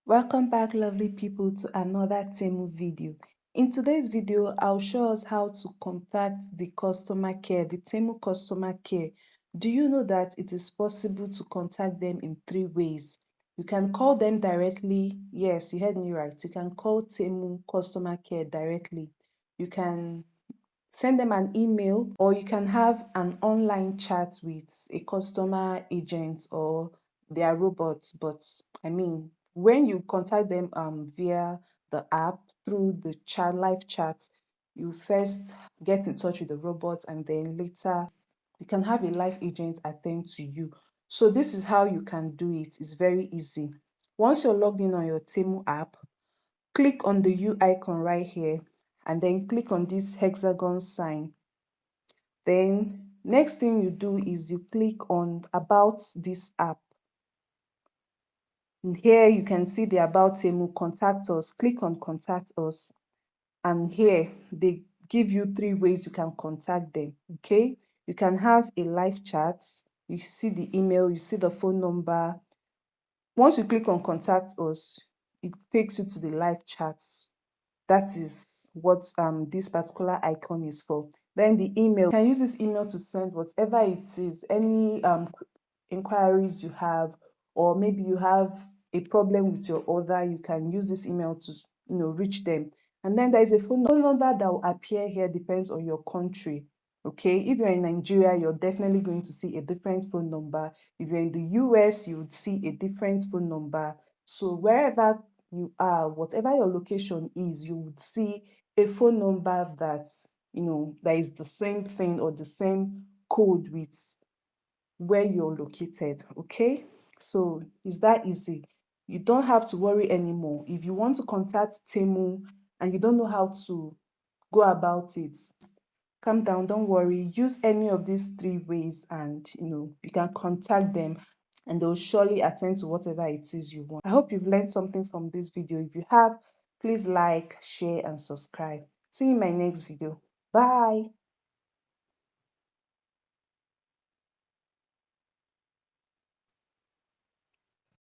Welcome back, lovely people, to another Temu video. In today's video, I'll show us how to contact the customer care, the Temu customer care. Do you know that it is possible to contact them in 3 ways? You can call them directly. Yes, you heard me right. You can call Temu customer care directly. You can send them an email, or you can have an online chat with a customer agent or their robots. But I mean, when you contact them via the app through the chat live chat, you first get in touch with the robot, and then later you can have a live agent attend to you. So this is how you can do it. It's very easy. Once you're logged in on your Temu app, click on the U icon right here, and then click on this hexagon sign. Then next thing you do is you click on about this app. And here you can see the about Temu, contact us. Click on contact us, and here they give you 3 ways you can contact them. Okay, you can have a live chat. You see the email, you see the phone number. Once you click on contact us, it takes you to the live chats. That is what this particular icon is for. Then the email, you can use this email to send whatever it is, any inquiries you have, or maybe you have a problem with your order, you can use this email to reach them. And then there is a phone number that will appear here, depends on your country. Okay, if you're in Nigeria, you're definitely going to see a different phone number. If you're in the US, you would see a different phone number. So wherever you are, whatever your location is, you would see a phone number that that is the same thing or the same code with where you're located. Okay, so it's that easy. You don't have to worry anymore. If you want to contact Temu and you don't know how to go about it, calm down, don't worry. Use any of these 3 ways, and you can contact them, and they'll surely attend to whatever it is you want. I hope you've learned something from this video. If you have, please like, share, and subscribe. See you in my next video. Bye.